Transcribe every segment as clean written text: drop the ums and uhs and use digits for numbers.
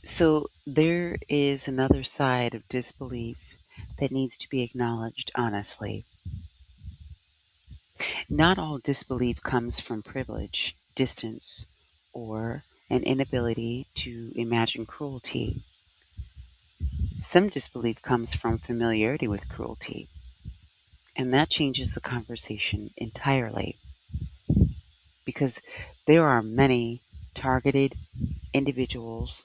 So there is another side of disbelief that needs to be acknowledged honestly. Not all disbelief comes from privilege, distance, or an inability to imagine cruelty. Some disbelief comes from familiarity with cruelty, and that changes the conversation entirely because there are many targeted individuals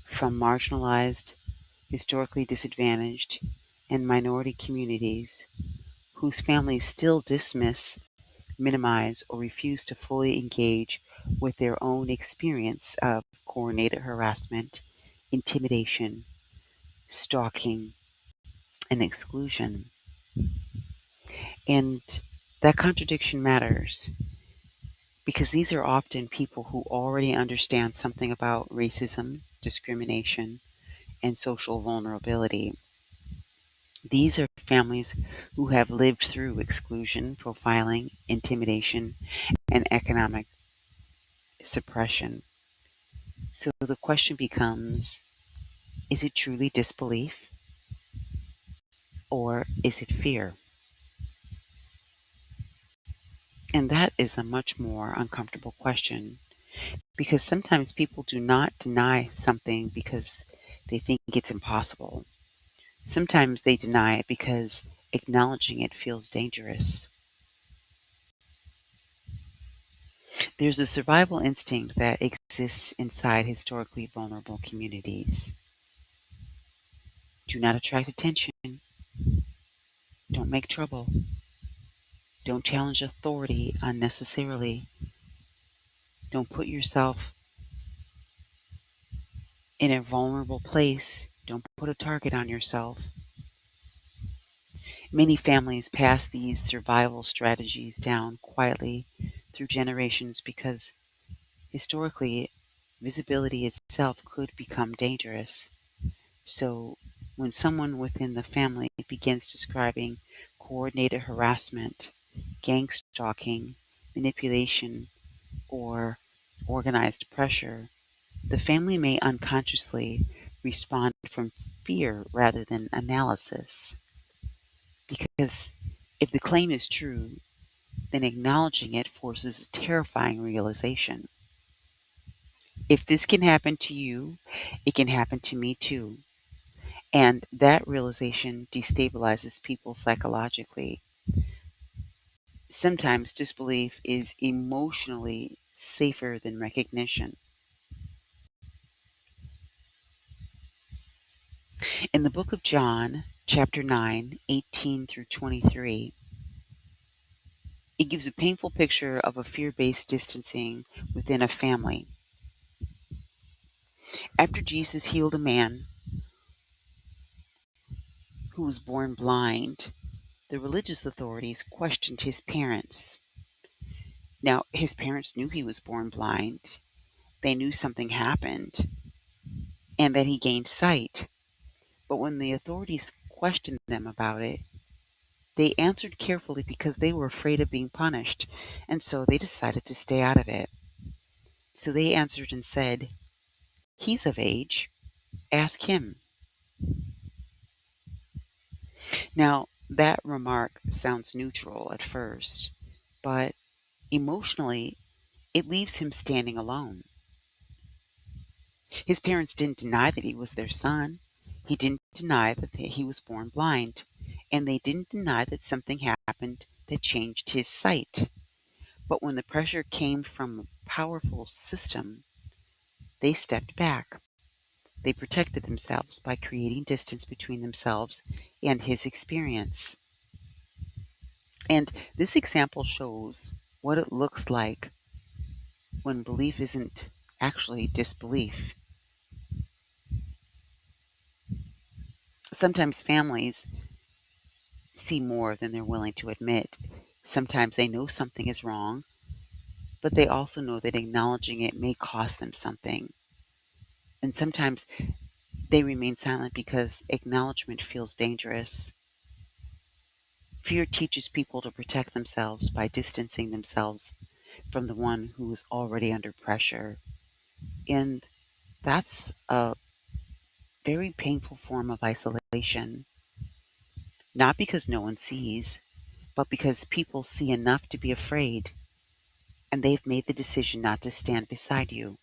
from marginalized, historically disadvantaged, and minority communities whose families still dismiss, minimize, or refuse to fully engage with their own experience of coordinated harassment, intimidation, stalking, and exclusion. And that contradiction matters because these are often people who already understand something about racism, discrimination, and social vulnerability. These are families who have lived through exclusion, profiling, intimidation, and economic suppression. So the question becomes, is it truly disbelief or is it fear? And that is a much more uncomfortable question because sometimes people do not deny something because they think it's impossible. Sometimes they deny it because acknowledging it feels dangerous. There's a survival instinct that exists inside historically vulnerable communities. Do not attract attention. Don't make trouble. Don't challenge authority unnecessarily. Don't put yourself in a vulnerable place. Don't put a target on yourself. Many families pass these survival strategies down quietly through generations because historically, visibility itself could become dangerous. So, when someone within the family begins describing coordinated harassment, gang stalking, manipulation, or organized pressure, the family may unconsciously respond from fear rather than analysis. Because if the claim is true, then acknowledging it forces a terrifying realization. If this can happen to you, it can happen to me too. And that realization destabilizes people psychologically. Sometimes disbelief is emotionally safer than recognition. In the book of John, chapter 9, 18 through 23, it gives a painful picture of a fear based distancing within a family. After Jesus healed a man who was born blind, the religious authorities questioned his parents. Now, his parents knew he was born blind, they knew something happened, and that he gained sight. But when the authorities questioned them about it, they answered carefully because they were afraid of being punished, and so they decided to stay out of it. So they answered and said, "He's of age, ask him." Now, that remark sounds neutral at first, but emotionally, it leaves him standing alone. His parents didn't deny that he was their son. He didn't deny that he was born blind. And they didn't deny that something happened that changed his sight. But when the pressure came from a powerful system, they stepped back. They protected themselves by creating distance between themselves and his experience. And this example shows what it looks like when belief isn't actually disbelief. Sometimes families see more than they're willing to admit. Sometimes they know something is wrong, but they also know that acknowledging it may cost them something. And sometimes they remain silent because acknowledgement feels dangerous. Fear teaches people to protect themselves by distancing themselves from the one who is already under pressure. And that's a very painful form of isolation, not because no one sees, but because people see enough to be afraid, and they've made the decision not to stand beside you.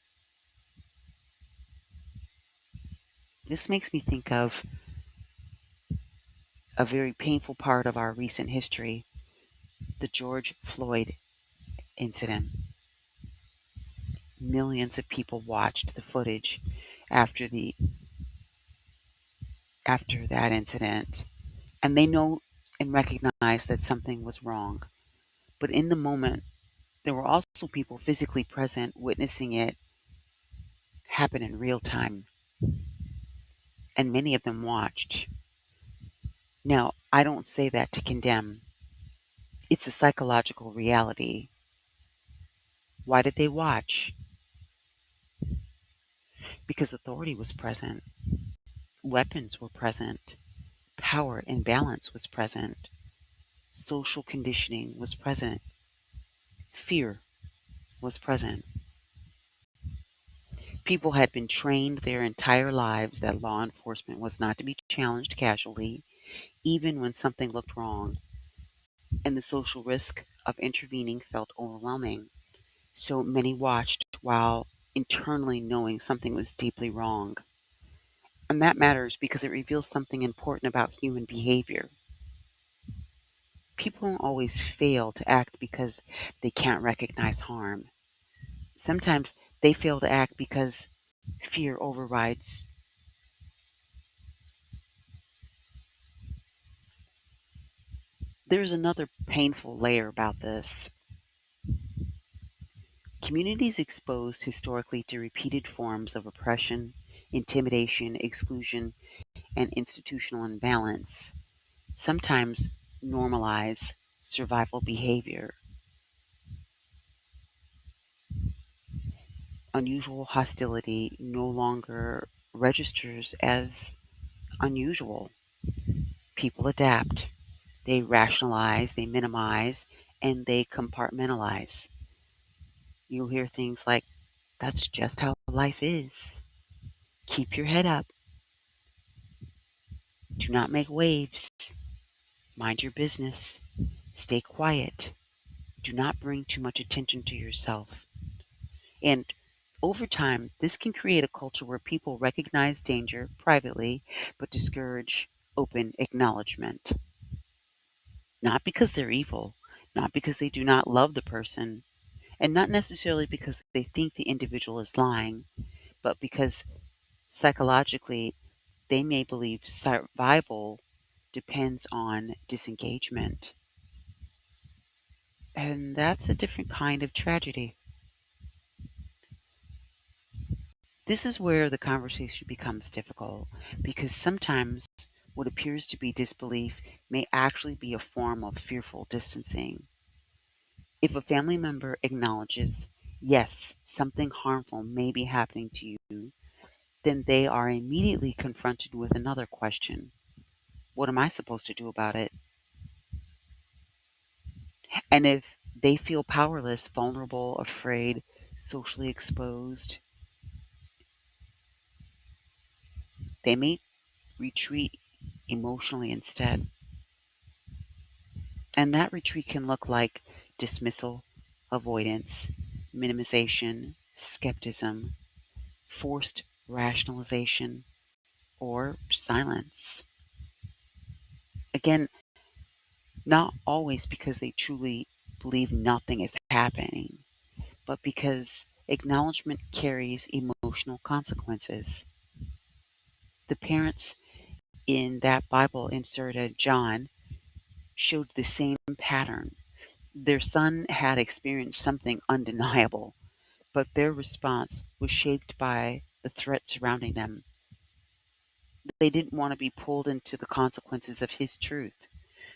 This makes me think of a very painful part of our recent history, the George Floyd incident. Millions of people watched the footage after the after that incident, and they know and recognize that something was wrong. But in the moment, there were also people physically present witnessing it happen in real time, and many of them watched. Now, I don't say that to condemn. It's a psychological reality. Why did they watch? Because authority was present, weapons were present, power imbalance was present, social conditioning was present, fear was present. People had been trained their entire lives that law enforcement was not to be challenged casually, even when something looked wrong, and the social risk of intervening felt overwhelming. So many watched while internally knowing something was deeply wrong. And that matters because it reveals something important about human behavior. People don't always fail to act because they can't recognize harm. Sometimes they fail to act because fear overrides. There's another painful layer about this. Communities exposed historically to repeated forms of oppression, intimidation, exclusion, and institutional imbalance sometimes normalize survival behavior. Unusual hostility no longer registers as unusual. People adapt, they rationalize, they minimize, and they compartmentalize. You'll hear things like, that's just how life is. Keep your head up. Do not make waves. Mind your business. Stay quiet. Do not bring too much attention to yourself. And over time, this can create a culture where people recognize danger privately but discourage open acknowledgement. Not because they're evil, not because they do not love the person, and not necessarily because they think the individual is lying, but because psychologically they may believe survival depends on disengagement. And that's a different kind of tragedy. This is where the conversation becomes difficult because sometimes what appears to be disbelief may actually be a form of fearful distancing. If a family member acknowledges, yes, something harmful may be happening to you, then they are immediately confronted with another question. What am I supposed to do about it? And if they feel powerless, vulnerable, afraid, socially exposed, they may retreat emotionally instead. And that retreat can look like dismissal, avoidance, minimization, skepticism, forced rationalization, or silence. Again, not always because they truly believe nothing is happening, but because acknowledgement carries emotional consequences. The parents in that Bible inserted John showed the same pattern. Their son had experienced something undeniable, but their response was shaped by the threat surrounding them. They didn't want to be pulled into the consequences of his truth,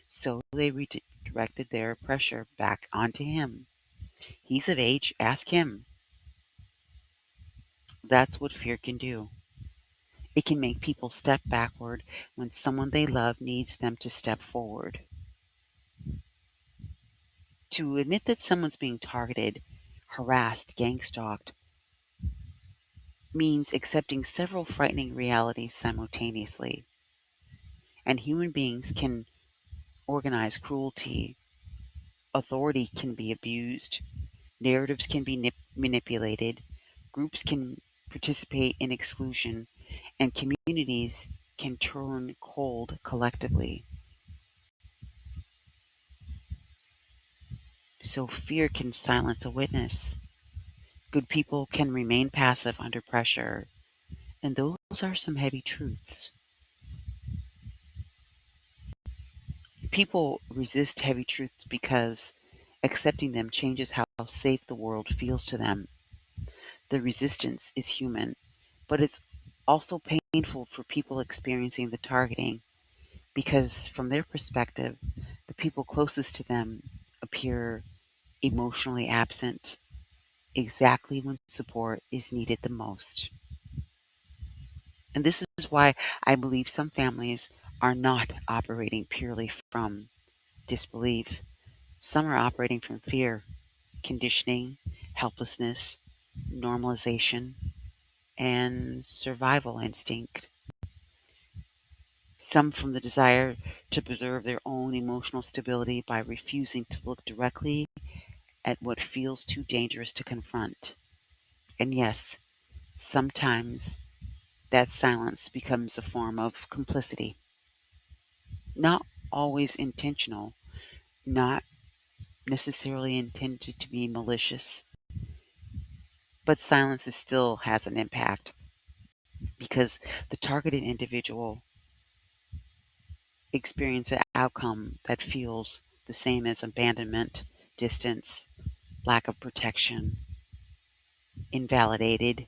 so they redirected their pressure back onto him. He's of age, ask him. That's what fear can do. It can make people step backward when someone they love needs them to step forward. To admit that someone's being targeted, harassed, gang stalked means accepting several frightening realities simultaneously. And human beings can organize cruelty, authority can be abused, narratives can be manipulated, groups can participate in exclusion, and communities can turn cold collectively. So fear can silence a witness. Good people can remain passive under pressure. And those are some heavy truths. People resist heavy truths because accepting them changes how safe the world feels to them. The resistance is human, but it's also painful for people experiencing the targeting because, from their perspective, the people closest to them appear emotionally absent exactly when support is needed the most. And this is why I believe some families are not operating purely from disbelief. Some are operating from fear, conditioning, helplessness, normalization, and survival instinct. Some from the desire to preserve their own emotional stability by refusing to look directly at what feels too dangerous to confront. And yes, sometimes that silence becomes a form of complicity. Not always intentional, not necessarily intended to be malicious, but silence still has an impact because the targeted individual experiences an outcome that feels the same as abandonment, distance, lack of protection, invalidated,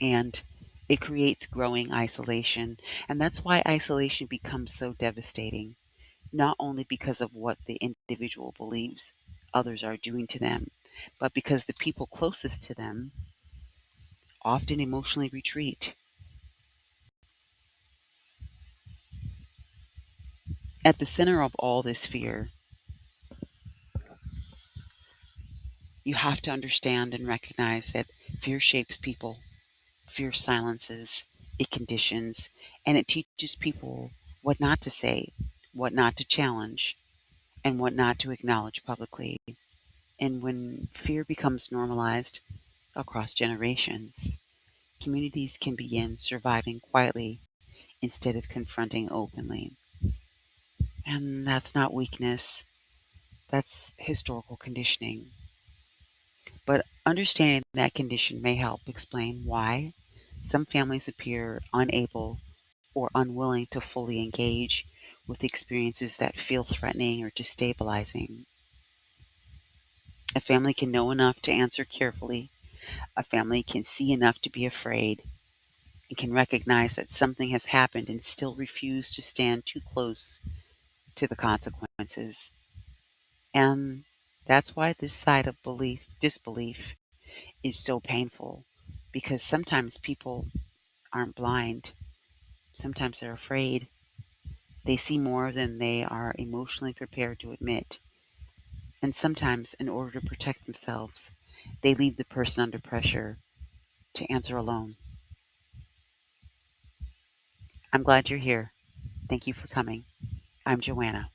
and it creates growing isolation. And that's why isolation becomes so devastating, not only because of what the individual believes others are doing to them, but because the people closest to them often emotionally retreat. At the center of all this fear, you have to understand and recognize that fear shapes people, fear silences, it conditions, and it teaches people what not to say, what not to challenge, and what not to acknowledge publicly. And when fear becomes normalized across generations, communities can begin surviving quietly instead of confronting openly. And that's not weakness, that's historical conditioning. But understanding that condition may help explain why some families appear unable or unwilling to fully engage with experiences that feel threatening or destabilizing. A family can know enough to answer carefully. A family can see enough to be afraid and can recognize that something has happened and still refuse to stand too close to the consequences. And that's why this side of disbelief, is so painful because sometimes people aren't blind. Sometimes they're afraid. They see more than they are emotionally prepared to admit. And sometimes, in order to protect themselves, they leave the person under pressure to answer alone. I'm glad you're here. Thank you for coming. I'm Joanna.